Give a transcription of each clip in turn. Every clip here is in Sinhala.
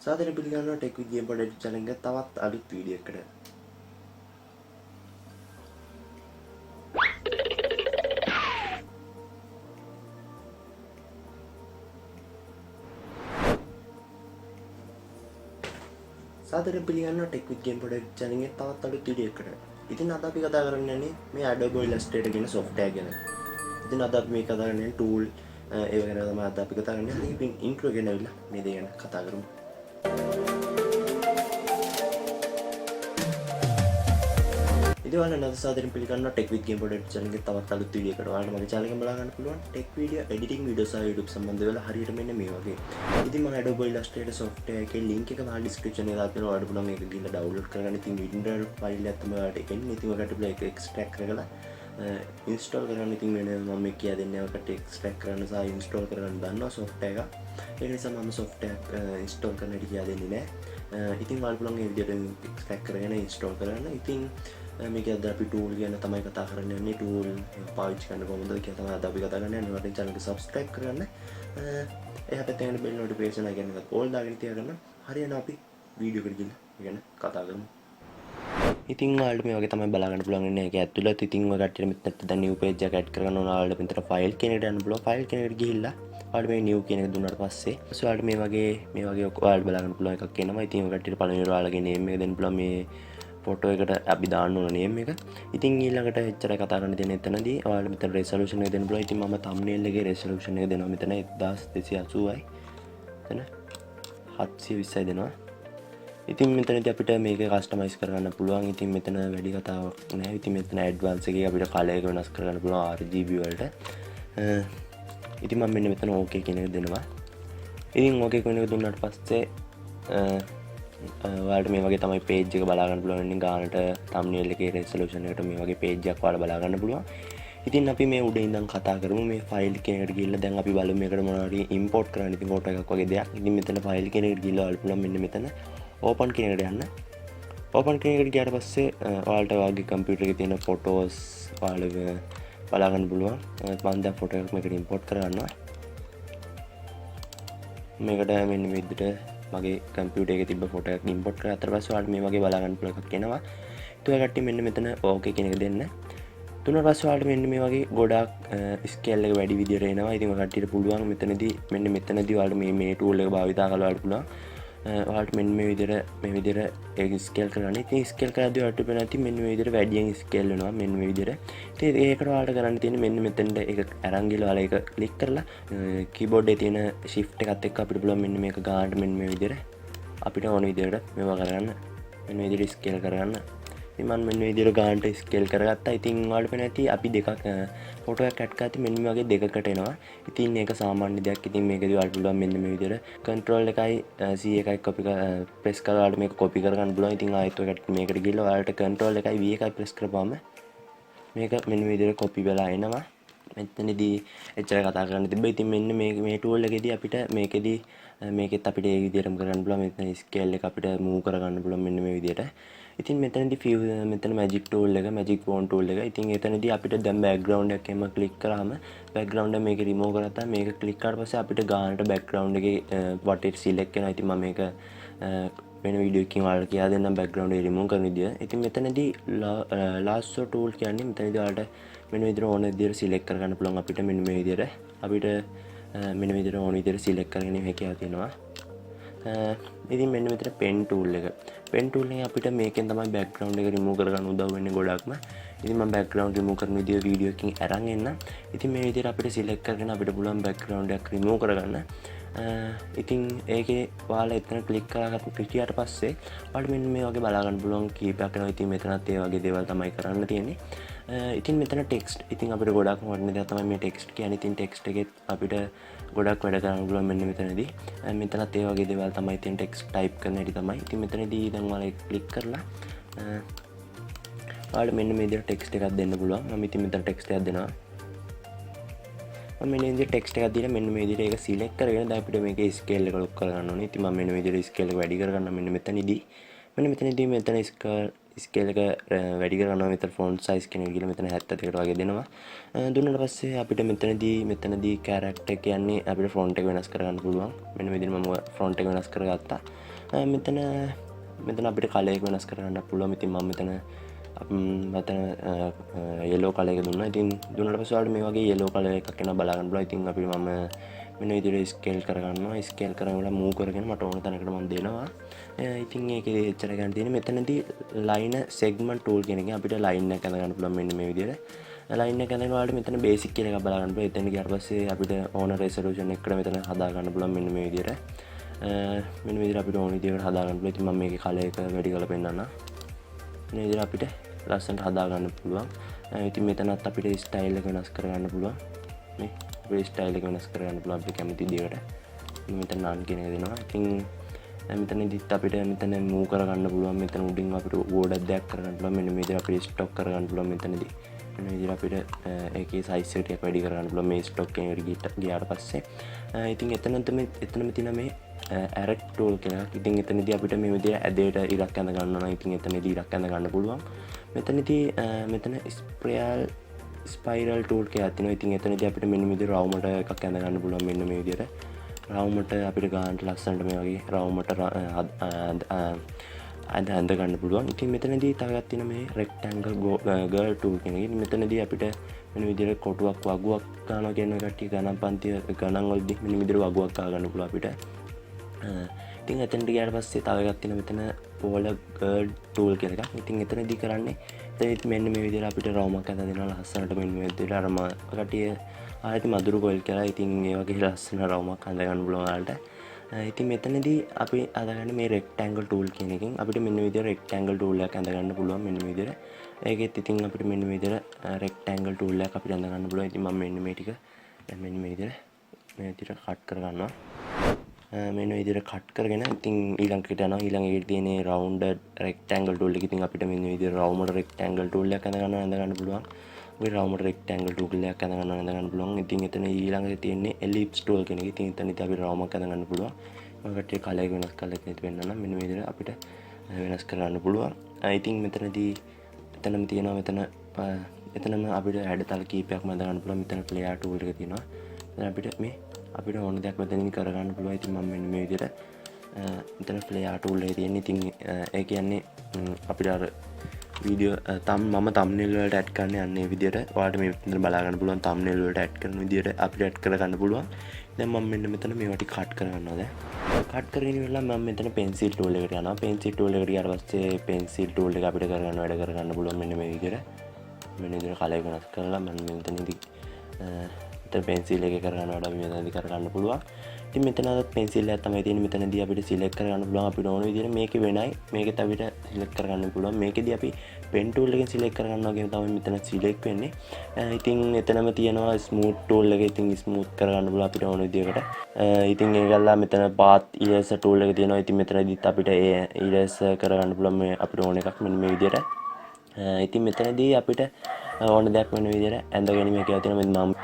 සාදරයෙන් පිළිගන්නවා ටෙක් විත් GIMP channel එක තවත් අලුත් වීඩියෝ එකකට. සාදරයෙන් පිළිගන්නවා ටෙක් විත් GIMP channel එකේ තවත් අලුත් වීඩියෝ එකකට. ඉතින් අද අපි කතා කරන්නේ මේ Adobe Illustrator කියන software ගැන. ඉතින් අද අපි මේ කතා කරන්නේ tool ඒ වගේ තමයි අද අපි කතා කරන්නේ. ඉතින් intro එක ගෙනවිලා මේ දේ ගැන කතා කරමු. ඉතින් ඔයාලා සාදරයෙන් පිළිගන්නවා ටෙක් විත් GIMP channel එකේ තවත් අලුත් වීඩියෝ එකකට. ඔයාලට මගේ channel එක බලා ගන්න පුළුවන් ටෙක් වීඩියෝ එඩිටිං වීඩියෝ සහ YouTube සම්බන්ධ වෙලා හරියට මෙන්න මේ වගේ. ඉතින් මම Adobe Illustrator software එකේ link එක මම description එකේ දාලා තියෙනවා. ඔයාලට පුළුවන් මේක ගිහලා download කරගන්න. ඉතින් WinRAR file එකක් තමයි ඔයාලට එන්නේ. ඉතින් ඔයාලට පුළුවන් ඒක extract කරලා install කරගන්න. ඉතින් වෙන මම මේ කියා දෙන්නේ ඔයාලට extract කරන්න සහ install කරගන්න දන්නවා software එක. ඒ නිසා මම software install කරන්න ඉඩ කියා දෙන්නේ නැහැ. ඉතින් ඔයාලට පුළුවන් මේ විදිහට extract කරගෙන install කරගන්න. ඉතින් මේක අද අපි tool ගැන තමයි කතා කරන්න යන්නේ. tool පාවිච්චි කරන්න කොහොමද කියලා තමයි අද අපි කතා කරන්න යන්නේ. ඔයාලට channel එක subscribe කරගන්න. එහා පැත්තේ යන bell notification එක ගැන all දාගෙන තියාගන්න. හරියන අපි වීඩියෝ එකට ගිහලා ගැන කතා කරමු. ඉතින් ඔයාලට මේ වගේ තමයි බලා ගන්න පුළුවන් ඉන්නේ. ඒක ඇතුළත ඉතින් ඔය කට්ටියට මෙතන දැන් new page එකක් add කරගන්න ඕන. ඔයාලට මෙතන file කියන එකට යන්න පුළුවන්. file කියන එකට ගිහිල්ලා ඔයාලට මේ new කියන එක දුන්නාට පස්සේ ඔයාලට මේ වගේ ඔයාලට බලා ගන්න පුළුවන් එකක් එනවා. ඉතින් ඔය කට්ටියට පළවෙනි ඔයාලගේ name එක දෙන්න පුළුවන්. මේ ෆොටෝ එකට අපි දාන්න ඕන නේම් එක. ඉතින් ඊළඟට එච්චර කතා කරන්න තියෙන එතනදී ඔයාලා මෙතන resolution එක දෙන්න පුළුවන්. ඉතින් මම thumbnail එකේ resolution එක දෙනවා මෙතන 1280යි. එතන 720යි දෙනවා. ඉතින් මෙතනදී අපිට මේක customize කරගන්න පුළුවන්. ඉතින් මෙතන වැඩි කතාවක් නැහැ. ඉතින් මෙතන advanced එකේ අපිට color එක වෙනස් කරගන්න පුළුවන් RGB වලට. ඉතින් මම මෙන්න මෙතන OK කියන එක දෙනවා. ඉතින් OK කියන එක දුන්නාට පස්සේ ඔයාලට මේ වගේ තමයි page එක බලා ගන්න පුළුවන්. ඉතින් ගානට thumbnail එකේ resolution එකට මේ වගේ page එකක් ඔයාලා බලා ගන්න පුළුවන්. ඉතින් අපි මේ උඩ ඉඳන් කතා කරමු. මේ file කෙනෙකුට ගිහිල්ලා දැන් අපි බලමු මේකට මොනවා හරි import කරන්න. ඉතින් photo එකක් වගේ දෙයක්. ඉතින් මෙතන file කෙනෙකුට ගිහිල්ලා ඔයාලට පුළුවන් මෙන්න මෙතන open කියන එකට යන්න. open කියන එකට ගියාට පස්සේ ඔයාලට ඔයාගේ computer එකේ තියෙන photos ඔයාලා බලා ගන්න පුළුවන්. මම දැන් photo එකක් මේකට import කරගන්නවා. මේකට මෙන්න මේ විදිහට මගේ කම්පියුටර් එකේ තිබ්බ ෆොටෝ එකක් ඉම්පෝට් කරලා අතර පස්සේ ඔයාලට මේ වගේ බලා ගන්න පුළුවන් එකක් එනවා. ඊට කට්ටිය මෙන්න මෙතන ඕකේ කියන එක දෙන්න. තුනට පස්සේ ඔයාලට මෙන්න මේ වගේ ගොඩාක් ස්කේල් එක වැඩි විදියට එනවා. ඉතින් ඔය කට්ටියට පුළුවන් මෙතනදී ඔයාලට මේ tool එක භාවිතා කරලා ඔයාලට පුළුවන් ඔයාලට මෙන්න මේ විදියට ඒක ස්කේල් කරන්න. ඉතින් ස්කේල් කරද්දී ඔයාලට වෙන නැති මෙන්න මේ විදියට වැඩියෙන් ස්කේල් වෙනවා මෙන්න මේ විදියට. ඉතින් ඒකට ඔයාලට කරන්න තියෙන්නේ මෙන්න මෙතනට ඒක අරන් ගිහලා ඔයාලා ඒක ක්ලික් කරලා කීබෝඩ් එකේ තියෙන shift එකත් එක්ක අපිට පුළුවන් මෙන්න මේක ගානට මෙන්න මේ විදියට අපිට ඕන විදියට මේවා කරගන්න. මෙන්න මේ විදියට ස්කේල් කරගන්න. ඉතින් මම මෙන්න මේ විදියට ගානට ස්කේල් කරගත්තා. ඉතින් ඔයාලට වෙන නැති අපි දෙකක් ෆොටෝ එකක් ඇඩ් කරද්දී මෙන්න මේ වගේ දෙකකට එනවා. ඉතින් මේක සාමාන්‍ය දෙයක්. ඉතින් මේකදී ඔයාලට පුළුවන් මෙන්න මේ විදියට control එකයි C එකයි copy press කරලා ඔයාලට මේක copy කරගන්න පුළුවන්. ඉතින් ආයෙත් ඔයකට මේකට ගිහලා ඔයාලට control එකයි V එකයි press කරපුවාම මේක මෙන්න මේ විදියට copy වෙලා එනවා. මෙතනදී එච්චර කතා කරන්න තිබ්බ. ඉතින් මෙන්න මේ tool එකේදී අපිට මේකෙත් අපිට ඒ විදිහටම කරන්න පුළුවන්. මෙතන scale එක අපිට move කරගන්න පුළුවන් මෙන්න මේ විදියට. ඉතින් මෙතනදී මෙතන magic tool එක magic wand tool එක. ඉතින් එතනදී අපිට දැන් background එකක් එම click කරාම background එක මේක remove කරලා මේක click කරාට පස්සේ අපිට ගානට background එකේ වටේට select වෙනවා. ඉතින් මම මේක වෙන වීඩියෝ එකකින් ඔයාලට කියලා දෙන්නම් background එක remove කරන විදිය. ඉතින් මෙතනදී lasso tool කියන්නේ මෙතනදී ඔයාලට මෙන්න විදිහට ඕන විදිහට select කරගන්න පුළුවන්. අපිට මෙන්න මේ විදිහට මෙන්න විදිහට ඕන විදිහට select කරගෙන මේකේ තියෙනවා. ඉතින් මෙන්න මෙතන pen tool එක. pen tool එකෙන් අපිට මේකෙන් තමයි background එක remove කරගන්න උදව් වෙන්නේ ගොඩක්ම. ඉතින් මම background remove කරන විදිය වීඩියෝ එකකින් අරන් එන්න. ඉතින් මේ විදිහට අපිට select කරගෙන අපිට පුළුවන් background එකක් remove කරගන්න. ඉතින් ඒකේ ඔයාලා එතන ක්ලික් කරලා පස්සේ ඔයාලට මෙන්න මේ වගේ බලා ගන්න පුළුවන් කීපයක් එනවා. ඉතින් මෙතනත් ඒ වගේ දේවල් තමයි කරන්න තියෙන්නේ. ඉතින් මෙතන text. ඉතින් අපිට ගොඩක් වටින දෙයක් තමයි මේ text කියන්නේ. ඉතින් text එකෙත් අපිට ගොඩක් වැඩ කරන්න පුළුවන් මෙන්න මෙතනදී. මෙතනත් ඒ වගේ දේවල් තමයි තියෙන text type කරන හැටි තමයි. ඉතින් මෙතනදී දැන් ඔයාලා ක්ලික් කරලා ඔයාලට මෙන්න මේ විදිහට text එකක් දෙන්න පුළුවන්. මම ඉතින් මෙතන text එකක් දෙනවා. මෙන්න මේ විදිහට text එකක් දීලා මෙන්න මේ විදිහට ඒක select කරගෙන දැන් අපිට මේකේ scale එක lock කරගන්න ඕනේ. ඉතින් මම මෙන්න මේ විදිහට scale එක වැඩි කරගන්න මෙන්න මෙතනදී මෙතන ස්කේල් එක වැඩි කරනවා මෙතන ෆොන්ට් සයිස් කියන එක කියලා මෙතන 72කට වගේ දෙනවා. දුන්නාට පස්සේ අපිට මෙතනදී කැරක්ටර් කියන්නේ අපිට ෆොන්ට් එක වෙනස් කරගන්න පුළුවන්. මෙන්න මේ විදිහට මම ෆොන්ට් එක වෙනස් කරගත්තා. මෙතන අපිට කලර් එක වෙනස් කරගන්න පුළුවන්. ඉතින් මම මෙතන yellow කලර් එක දුන්නා. ඉතින් දුන්නාට පස්සේ ඔයාලට මේ වගේ yellow කලර් එකක් එනවා බලා ගන්න පුළුවන්. ඉතින් අපි මම මෙන්න විදිහට ස්කේල් කරගන්නවා. ස්කේල් කරගෙන මූව් කරගෙන මට ඕන තැනකට මම දෙනවා. ඉතින් ඒකේ එච්චර ගන්න තියෙන්නේ මෙතනදී line segment tool කියන එකෙන් අපිට line එක අඳ ගන්න පුළුවන් මෙන්න මේ විදිහට. line එක අඳගෙන ඔයාලට මෙතන basic කියන එක බලා ගන්න පුළුවන්. එතන ගියාට පස්සේ අපිට ඕන resolution එකකට මෙතන හදා ගන්න පුළුවන් මෙන්න මේ විදිහට. මෙන්න මේ විදිහට අපිට ඕන විදිහකට හදා ගන්න පුළුවන්. ඉතින් මම මේකේ color එක වැඩි කරලා පෙන්නන්නම්. මේ විදිහට අපිට ලස්සනට හදා ගන්න පුළුවන්. ඉතින් මෙතනත් අපිට style එක වෙනස් කරගන්න පුළුවන්. මේ අපේ style එක වෙනස් කරගන්න පුළුවන් අපිට කැමති විදිහකට. මෙතන none කියන එක දෙනවා. ඉතින් මෙතනදිත් අපිට මෙතන move කරගන්න පුළුවන්. මෙතන උඩින් අපිට border දෙයක් කරගන්න පුළුවන්. මෙන්න මේ විදිහට අපිට stock කරගන්න පුළුවන් මෙතනදී. මෙන්න මේ විදිහට අපිට ඒකේ size එක ටිකක් වැඩි කරගන්න පුළුවන් මේ stock එකෙන් ගියාට පස්සේ. ඉතින් එතනම තියෙන මේ arrow tool කියලා. ඉතින් එතනදී අපිට මේ විදිහට ඇදේට ඉරක් ඇඳ ගන්න ඕන. ඉතින් එතනදී ඉරක් ඇඳ ගන්න පුළුවන්. මෙතන spiral tool එකක් තියෙනවා. ඉතින් එතනදී අපිට මෙන්න මේ විදිහට රවුමට එකක් ඇඳ ගන්න පුළුවන්. මෙන්න මේ විදිහට රවුමට අපිට ගන්නට ලස්සනට මේ වගේ රවුමට ඇඳ ගන්න පුළුවන්. ඉතින් මෙතනදී තව එකක් තියෙනවා මේ rectangle girl tool කියන එක. මෙතනදී අපිට මෙන්න විදිහට කොටුවක් වගුවක් ගන්නවා කියන කට්ටිය ගණන් පන්ති ගණන් වලදී මෙන්න විදිහට වගුවක් ගා ගන්න පුළුවන් අපිට. ඉතින් එතනට ගියාට පස්සේ තව එකක් තියෙනවා මෙතන polar girl tool කියලා එකක්. ඉතින් එතනදී කරන්නේ එතනත් මෙන්න මේ විදිහට අපිට රවුමක් ඇඳ දෙනවා ලස්සනට මෙන්න මේ විදිහට අර කට්ටිය ආයෙත් මදුරු කොයිල් කියලා. ඉතින් ඒ වගේ ලස්සන රවුමක් අඳ ගන්න පුළුවන් ඔයාලට. ඉතින් මෙතනදී අපි අඳගන්නේ මේ rectangle tool කියන එකෙන් අපිට මෙන්න මේ විදිහට rectangle tool එකක් අඳ ගන්න පුළුවන් මෙන්න මේ විදිහට. ඒකෙත් ඉතින් අපිට මෙන්න මේ විදිහට rectangle tool එකක් අපිට අඳ ගන්න පුළුවන්. ඉතින් මම මෙන්න මේ ටික මෙන්න මේ විදිහට කට් කරගන්නවා. මෙන්න මේ විදිහට කට් කරගෙන ඉතින් ඊළඟට යනවා. ඊළඟ එකේ තියෙන rounded rectangle tool එක. ඉතින් අපිට මෙන්න මේ විදිහට rounded rectangle tool එකක් අඳ ගන්න පුළුවන්. ඔය rounded rectangle tool එකක් අඳ ගන්න පුළුවන්. ඉතින් එතන ඊළඟට තියෙන්නේ ellipse tool කෙනෙක්. ඉතින් එතනදී අපිට රවුමක් අඳ ගන්න පුළුවන්. මම කට්ටිය කලර් එක වෙනස් කරලා පෙන්නන්නම්. මෙන්න මේ විදිහට අපිට වෙනස් කරන්න පුළුවන්. ඉතින් මෙතනදී එතනම තියෙනවා එතනම අපිට හැඩතල කීපයක්ම අඳ ගන්න පුළුවන්. මෙතන layer tool එක තියෙනවා. එතන අපිට ඕන දෙයක් මෙතනින් කරගන්න පුළුවන්. ඉතින් මම මෙන්න මේ විදිහට මෙතන layer tool එකේ තියෙන. ඉතින් ඒ කියන්නේ අපිට අර වීඩියෝ මම thumbnail වලට add කරන්න යන්නේ විදිහට ඔයාලට මේ විතර බලා ගන්න පුළුවන්. thumbnail වලට add කරන විදිහට අපිට add කර ගන්න පුළුවන්. දැන් මම මෙන්න මෙතන මේවා ටික කට් කරගන්නවා. දැන් කට් කරගෙන ඉවරලා මම මෙතන pencil tool එකට යනවා. pencil tool එකට ගියාට පස්සේ pencil tool එක අපිට කරගන්න වැඩ කරගන්න පුළුවන් මෙන්න මේ විදිහට. මෙන්න විදිහට කලර් වෙනස් කරලා මම මෙතනදී pencil එකේ කරගන්න වැඩ මෙතනදී කරගන්න පුළුවන්. ඉතින් මෙතන අද pencil එකක් තමයි තියෙන්නේ. මෙතනදී අපිට select කරගන්න පුළුවන් අපිට ඕන විදිහට. මේකේ වෙනයි. මේකෙත් අපිට select කරගන්න පුළුවන්. මේකෙදී අපි pen tool එකෙන් select කරගන්නවා කියන තමයි මෙතන select වෙන්නේ. ඉතින් එතනම තියෙනවා smooth tool එක. ඉතින් smooth කරගන්න පුළුවන් අපිට ඕන විදිහකට. ඉතින් ඒකල්ලා මෙතන path eraser tool එක තියෙනවා. ඉතින් මෙතනදිත් අපිට eraser කරගන්න පුළුවන් මේ අපිට ඕන එකක් මෙන්න මේ විදිහට. ඉතින් මෙතනදී අපිට ඕන දෙයක් වෙන විදිහට ඇඳගෙන මේක තියෙනවා. මම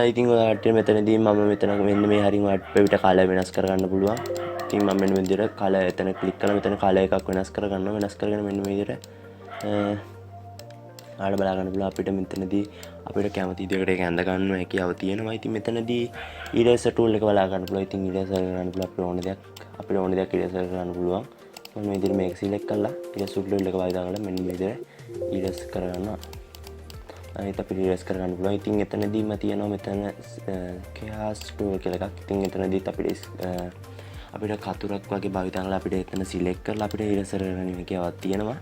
ඉතින් ඔයාලට මෙතනදී මම මෙතන මෙන්න මේ හරින් ඔයාලට පිට කලර් වෙනස් කරගන්න පුළුවන්. ඉතින් මම මෙන්න මේ විදිහට කලර් එතන ක්ලික් කරලා මෙතන කලර් එකක් වෙනස් කරගන්නවා. වෙනස් කරගෙන මෙන්න මේ විදිහට ආඩ බලා ගන්න පුළුවන්. අපිට මෙතනදී අපිට කැමති විදිහකට ඒක ඇඳ ගන්න හැකියාව තියෙනවා. ඉතින් මෙතනදී eraser tool එක බලා ගන්න පුළුවන්. ඉතින් eraser කරන්න පුළුවන් අපිට ඕන දෙයක් eraser කරන්න පුළුවන්. මම මේ විදිහට මේක select කරලා eraser tool එක වයිදා කරලා මෙන්න මේ විදිහට eraser කරගන්නවා. අනිත් අපිට erase කරගන්න පුළුවන්. ඉතින් එතනදීම තියෙනවා මෙතන chaos tool කියලා එකක්. ඉතින් එතනදීත් අපිට කතුරක් වගේ භාවිත කරලා අපිට එතන select කරලා අපිට erase කරගන්න හැකියාවක් තියෙනවා.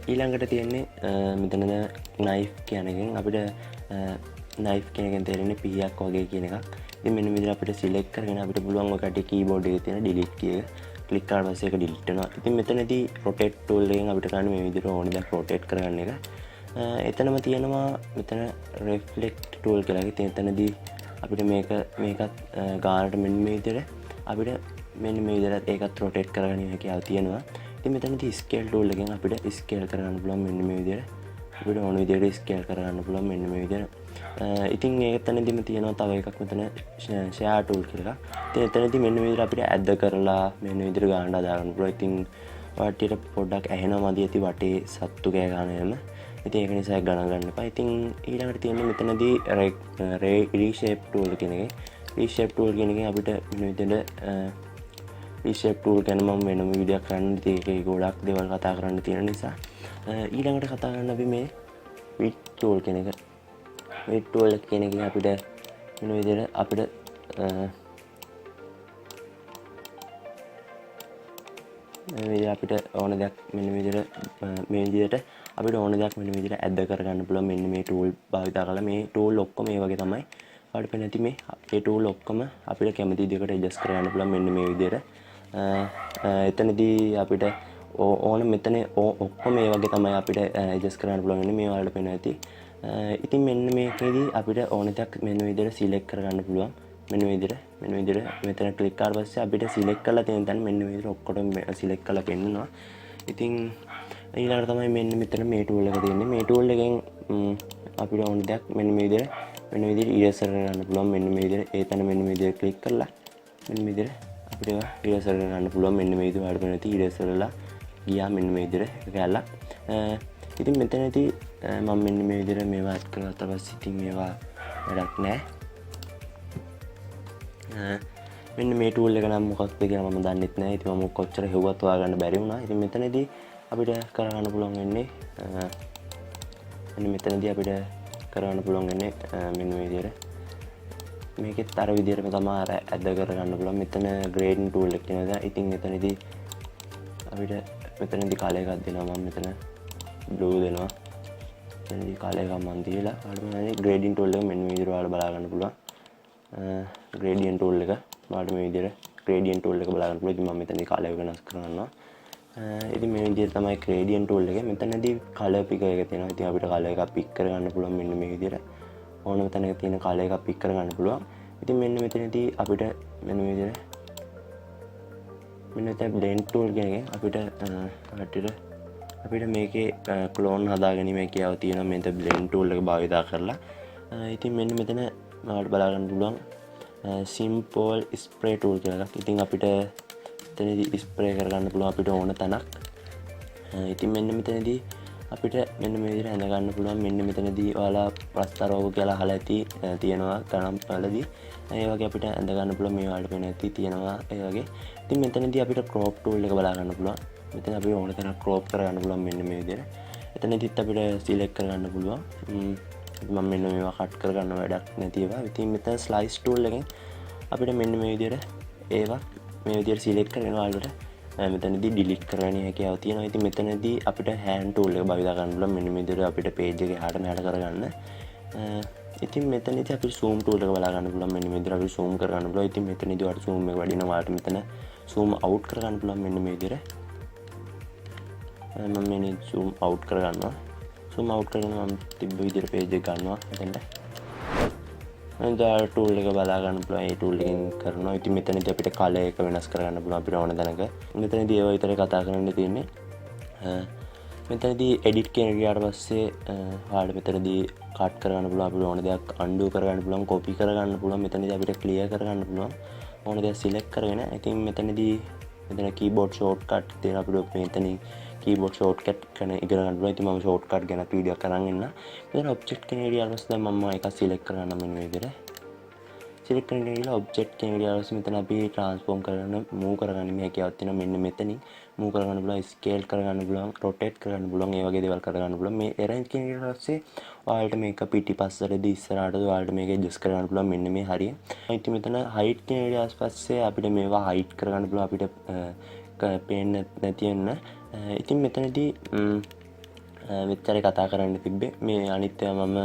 ඊළඟට තියෙන්නේ මෙතන knife කියන එකෙන් අපිට knife කියන එකෙන් තේරෙන්නේ පීයක් වගේ කියන එකක්. ඉතින් මෙන්න මේ විදිහට අපිට select කරගෙන අපිට පුළුවන් ඔය කටේ keyboard එකේ තියෙන delete key එක ක්ලික් කරලා පස්සේ ඒක delete වෙනවා. ඉතින් මෙතනදී rotate tool එකෙන් අපිට කරන්න මේ විදිහට ඕන දෙයක් rotate කරගන්න එක. එතනම තියෙනවා මෙතන reflect tool කියලා. ඉතින් එතනදී අපිට මේකත් ගානට මෙන්න මේ විදිහට අපිට මෙන්න මේ විදිහට ඒකත් rotate කරගන්න හැකියාව තියෙනවා. ඉතින් මෙතනදී scale tool එකෙන් අපිට scale කරගන්න පුළුවන් මෙන්න මේ විදිහට. අපිට ඕන විදිහට scale කරගන්න පුළුවන් මෙන්න මේ විදිහට. ඉතින් එතනදීම තියෙනවා තව එකක් මෙතන share tool කියලා. ඉතින් එතනදී මෙන්න මේ විදිහට අපිට add කරලා මෙන්න විදිහට ගන්න හදා ගන්න පුළුවන්. ඉතින් වටේට පොඩ්ඩක් ඇහෙනවා මදි ඇති වටේ සත්තු කෑ ගන්න යන. ඉතින් ඒක නිසා ගණන් ගන්න එපා. ඉතින් ඊළඟට තියෙන්නේ මෙතනදී reshape tool කියන එක. reshape tool කියන එකෙන් අපිට මේ විදිහට reshape tool ගැන මම වෙනම වීඩියෝයක් කරන්න ඉතින් ඒක ගොඩක් දේවල් කතා කරන්න තියෙන නිසා ඊළඟට කතා කරන්න අපි මේ width tool කියන එක. width tool කියන එකෙන් අපිට මේ විදිහට අපිට අපිට ඕන දෙයක් මෙන්න මේ විදිහට අපිට ඕන දෙයක් මෙන්න මේ විදිහට ඇඩ් කරගන්න පුළුවන්. මෙන්න මේ tool භාවිත කරලා මේ tool ඔක්කොම මේ වගේ තමයි. ඔයාලට පේන ඇති මේ tool ඔක්කොම අපිට කැමති විදිහකට adjust කරගන්න පුළුවන් මෙන්න මේ විදිහට. එතනදී අපිට ඕන මෙතන ඔක්කොම මේ වගේ තමයි අපිට adjust කරගන්න පුළුවන්. මෙන්න මේ ඔයාලට පේන ඇති. ඉතින් මෙන්න මේකේදී අපිට ඕන දෙයක් මෙන්න මේ විදිහට select කරගන්න පුළුවන්. මෙන්න මේ විදිහට මෙතන ක්ලික් කරලා පස්සේ අපිට select කරලා තියෙන තැන මෙන්න මේ විදිහට ඔක්කොම select කරලා පෙන්නනවා. ඉතින් ඊළඟට තමයි මෙන්න මෙතන මේ tool එක තියෙන්නේ. මේ tool එකෙන් අපිට ඕන දෙයක් මෙන්න මේ විදිහට eraser කරගන්න පුළුවන්. මෙන්න මේ විදිහට ඒ තැන මෙන්න මේ විදිහට ක්ලික් කරලා මෙන්න මේ විදිහට අපිට eraser කරගන්න පුළුවන්. මෙන්න මේ විදිහට වලට වෙනති eraser කරලා ගියා මෙන්න මේ විදිහට එකැලලා. ඉතින් මෙතනදී මම මෙන්න මේ විදිහට මේවා add කරලා ඊට ඉතින් මේවා වැඩක් නැහැ. මෙන්න මේ tool එක නම් මොකක්ද කියලා මම දන්නෙත් නැහැ. ඉතින් මම කොච්චර හෙව්වත් හොයාගන්න බැරි වුණා. ඉතින් මෙතනදී අපිට කරගන්න පුළුවන් වෙන්නේ මෙන්න මෙතනදී අපිට කරගන්න පුළුවන් වෙන්නේ මෙන්න මේ විදිහට මේකෙත් අර විදිහටම තමයි අර ඇඩ් කරගන්න පුළුවන්. මෙතන grading tool එක කියනවා. ඉතින් එතනදී අපිට මෙතනදී color එකක් දෙනවා. මම මෙතන blue දෙනවා. එතනදී color එකක් මම දීලා ඔයාලට grading tool එක මෙන්න මේ විදිහට ඔයාලා බලා ගන්න පුළුවන්. gradient tool එක ඔයාලට මේ විදිහට gradient tool එක බලා ගන්න පුළුවන්. ඉතින් මම මෙතනදී color එක වෙනස් කරනවා. ඉතින් මේ විදිහට තමයි gradient tool එක. මෙතනදී color picker එක තියෙනවා. ඉතින් අපිට color එකක් pick කරගන්න පුළුවන් මෙන්න මේ විදිහට. ඕනම තැනක තියෙන color එකක් pick කරගන්න පුළුවන්. ඉතින් මෙන්න මෙතනදී අපිට මෙන්න මේ විදිහට මෙන්න මෙතන blend tool කියන එකෙන් අපිට මේකේ clone හදා ගැනීම හැකියාව තියෙනවා. මෙතන blend tool එක භාවිත කරලා. ඉතින් මෙන්න මෙතන ඔයාලට බලා ගන්න පුළුවන් simple spray tool කියලා එකක්. ඉතින් අපිට මෙතනදී ස්ප්‍රේ කරගන්න පුළුවන් අපිට ඕන තැනක්. ඉතින් මෙන්න මෙතනදී අපිට මෙන්න මේ විදිහට ඇඳ ගන්න පුළුවන්. මෙන්න මෙතනදී ඔයාලා ප්‍රස්තරෝග කියලා අහලා ඇති තියෙනවා ගණන් වලදී. ඒ වගේ අපිට ඇඳ ගන්න පුළුවන්. මේ වලට වෙන ඇති තියෙනවා ඒ වගේ. ඉතින් මෙතනදී අපිට crop tool එක බලා ගන්න පුළුවන්. මෙතන අපිට ඕන තැනක් crop කරගන්න පුළුවන් මෙන්න මේ විදිහට. එතනදිත් අපිට select කරගන්න පුළුවන්. මම මෙන්න මේවා කට් කරගන්න වැඩක් නැති ඒවා. ඉතින් මෙතන slice tool එකෙන් අපිට මෙන්න මේ විදිහට ඒවා මේ විදිහට select කරගෙන ඔයාලට මෙතනදී delete කරගන්න හැකියාව තියෙනවා. ඉතින් මෙතනදී අපිට hand tool එක භාවිත කරන්න පුළුවන්. මෙන්න මේ විදිහට අපිට page එක එහාට මෙහාට කරගන්න. ඉතින් මෙතනදී අපිට zoom tool එක බලා ගන්න පුළුවන්. මෙන්න මේ විදිහට අපිට zoom කරගන්න පුළුවන්. ඉතින් මෙතනදී ඔයාලට zoom එක වැඩි වෙනවා. ඔයාලට මෙතන zoom out කරගන්න පුළුවන් මෙන්න මේ විදිහට. මම මෙන්න zoom out කරගන්නවා. zoom out කරගෙන මම තිබ්බ විදිහට page එක ගන්නවා එතනට. මම tool එක බලා ගන්න පුළුවන්. ඒ tool එකෙන් කරනවා. ඉතින් මෙතනදී අපිට color එක වෙනස් කරගන්න පුළුවන් අපිට ඕන තැනක. මෙතනදී ඒව විතරයි කතා කරන්න තියෙන්නේ. මෙතනදී edit කියන එක ගියාට පස්සේ ඔයාලට මෙතනදී cut කරගන්න පුළුවන්. අපිට ඕන දෙයක් undo කරගන්න පුළුවන්, copy කරගන්න පුළුවන්. මෙතනදී අපිට clear කරගන්න පුළුවන්. ඕන දෙයක් select කරගෙන. ඉතින් මෙතනදී මෙතන keyboard shortcut තියෙන අපිට මෙතනින් keyboard shortcut ගැන ඉගෙන ගන්න පුළුවන්. ඉතින් මම shortcut ගැන වීඩියෝ එකක් අරන් එන්න. මෙතන object කියන ඒරියාවට පස්සේ මම එකක් select කරගන්න මෙන්න මේ විදිහට. select කරගෙන ඉතින් object කියන ඒරියාවට පස්සේ මෙතන අපි transform කරගෙන move කරගන්න මේ හැකියාවක් තියෙනවා. මෙන්න මෙතනින් move කරගන්න පුළුවන්, scale කරගන්න පුළුවන්, rotate කරගන්න පුළුවන්, ඒ වගේ දේවල් කරගන්න පුළුවන්. මේ arrange කියන ඒරියාවට පස්සේ ඔයාලට මේක පිටිපස්සටදී ඉස්සරහට ඔයාලට මේක adjust කරගන්න පුළුවන් මෙන්න මේ හරිය. ඉතින් මෙතන height කියන ඒරියාවට පස්සේ අපිට මේවා height කරගන්න පුළුවන් අපිට පේන්නේ නැති වෙන. ඉතින් මෙතනදී මෙච්චර කතා කරන්න තිබ්බේ. මේ අනිත් ඒවා මම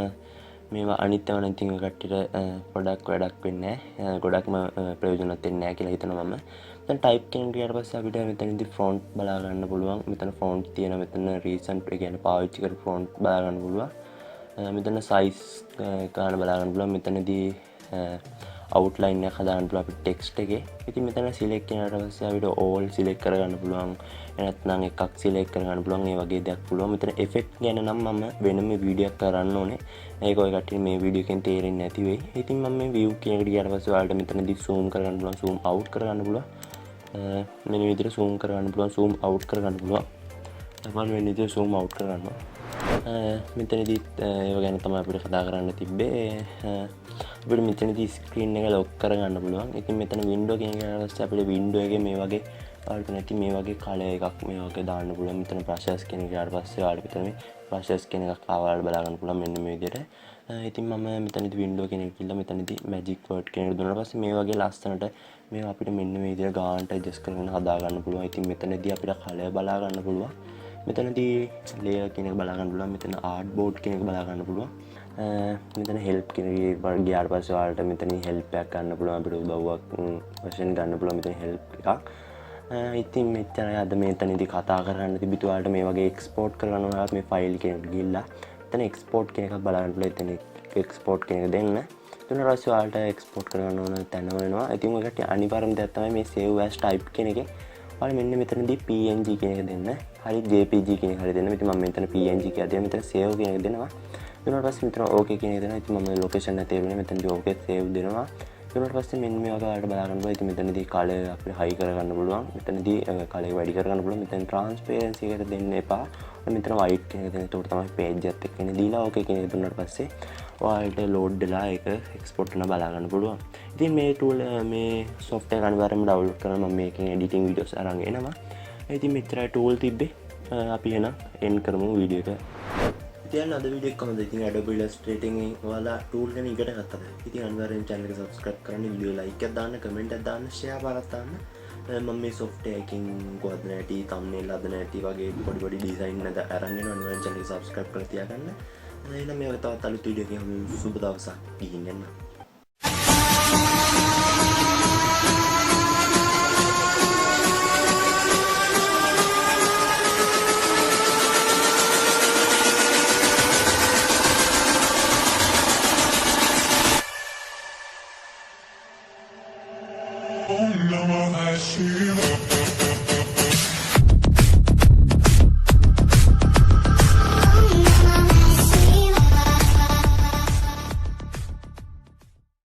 මේවා අනිත් ඒවා නම් ඉතින් කට්ටියට පොඩක් වැඩක් වෙන්නේ නැහැ. ගොඩක්ම ප්‍රයෝජනවත් වෙන්නේ නැහැ කියලා හිතනවා මම. දැන් type කියන ක්‍රියාවට පස්සේ අපිට මෙතනදී font බලා ගන්න පුළුවන්. මෙතන font තියෙන මෙතන recent ඒ කියන්නේ පාවිච්චි කරපු font බලා ගන්න පුළුවන්. මෙතන size ගන්න බලා ගන්න පුළුවන්. මෙතනදී outline එක හදාගන්න පුළුවන් අපිට text එකේ. ඉතින් මෙතන select කරනාට පස්සේ අපිට all select කරගන්න පුළුවන්. නැත්නම් එකක් select කරගන්න පුළුවන්. ඒ වගේ දෙයක් පුළුවන්. මෙතන effect ගැන නම් මම වෙනම වීඩියෝ එකක් කරන්න ඕනේ. ඒක ඔය කට්ටිය මේ වීඩියෝ එකෙන් තේරෙන්නේ නැති වෙයි. ඉතින් මම මේ view කියන එකට ගියාට පස්සේ ඔයාලට මෙතනදී zoom කරගන්න පුළුවන්, zoom out කරගන්න පුළුවන්. මෙන්න විදිහට zoom කරගන්න පුළුවන්, zoom out කරගන්න පුළුවන්. අපහන් වෙන විදිහට zoom out කරගන්නවා. මෙතනදී ඒව ගැන තමයි අපිට කතා කරන්න තිබ්බේ. අපිට මෙතනදී ස්ක්‍රීන් එක ලොක් කරගන්න පුළුවන්. ඉතින් මෙතන වින්ඩෝ කියන එක ගත්තා අපිට වින්ඩෝ එකේ මේ වගේ ආල්ටර්නේටිව් මේ වගේ කලර් එකක් මේ වගේ දාන්න පුළුවන්. මෙතන brushes කියන එක ඊට පස්සේ ඔයාලට මෙතන මේ brushes කියන එකක් ආවල් බලා ගන්න පුළුවන් මෙන්න මේ විදිහට. ඉතින් මම මෙතනදී වින්ඩෝ කියන එක කිව්ලා මෙතනදී magic word කියන එක දුන්නාට පස්සේ මේ වගේ ලස්සනට මේ අපිට මෙන්න මේ විදිහට ගානට adjust කරගෙන හදා ගන්න පුළුවන්. ඉතින් මෙතනදී අපිට කලර් බලා ගන්න පුළුවන්. මෙතනදී layer කියන එක බලා ගන්න පුළුවන්. මෙතන artboard කියන එක බලා ගන්න පුළුවන්. මෙතන help කියන එක ගියාට පස්සේ ඔයාලට මෙතන help එකක් ගන්න පුළුවන්. අපිට උදව්වක් වශයෙන් ගන්න පුළුවන් මෙතන help එකක්. ඉතින් මෙච්චරයි අද මෙතනදී කතා කරන්න තිබිතු. ඔයාලට මේ වගේ export කරගන්න ඔයාලට මේ file කියන එකට ගිහිල්ලා එතන export කියන එකක් බලා ගන්න පුළුවන්. එතන export කියන එක දෙන්න. ඊට පස්සේ ඔයාලට export කරගන්න ඕන තැන වෙනවා. ඉතින් ඔයකට අනිවාර්යම දෙයක් තමයි මේ save as type කියන එකේ ඔයාලා මෙන්න මෙතනදී png කියන එක දෙන්න. හරි jpg කියන එක හරි දෙන්න. ඉතින් මම මෙතන png කියලා දෙනවා. මෙතන save කියන එක දෙනවා. ඊට පස්සේ මෙතන okay කියන එක දෙනවා. ඉතින් මම location නැතේ වෙන්නේ මෙතනදී okay save දෙනවා. ඊට පස්සේ මෙන්න මේ වගේ ඔයාලට බලා ගන්න පුළුවන්. ඉතින් මෙතනදී color අපිට high කරගන්න පුළුවන්. මෙතනදී color එක වැඩි කරගන්න පුළුවන්. මෙතන transparency එකට දෙන්න එපා. මෙතන white කියන එක දෙන්න. ඒකට තමයි page එකත් එක්ක ඉන්නේ. දීලා okay කියන එක දුන්නාට පස්සේ ඔයාලට load වෙලා ඒක export කරන බලා ගන්න පුළුවන්. ඉතින් මේ tool මේ software අනිවාර්යයෙන්ම download කරන්න මම මේකෙන් editing videos අරන් එනවා. ඉතින් මෙච්චරයි tool තිබ්බේ. අපි එහෙනම් end කරමු වීඩියෝ එක. ඉතින් අද වීඩියෝ එක කොහොමද? ඉතින් Adobe Illustrator එකෙන් ඔයාලා tool ගැන ඉගෙන ගත්තද? ඉතින් අනිවාර්යෙන් channel එක subscribe කරන්න, video like එකක් දාන්න, comment එකක් දාන්න, share පාරක් දාන්න. මම මේ software එකකින් කොහොමද නැටි thumbnail හදන්න නැටි වගේ පොඩි design නේද අරන් එනවා. අනිවාර්යෙන් channel එක subscribe කරලා තියාගන්න. එහෙනම් මේ වගේ තවත් අලුත් වීඩියෝ එකකින් අපි සුබ දවසක් ගිහින් යන්න. Om Namah Shivaya.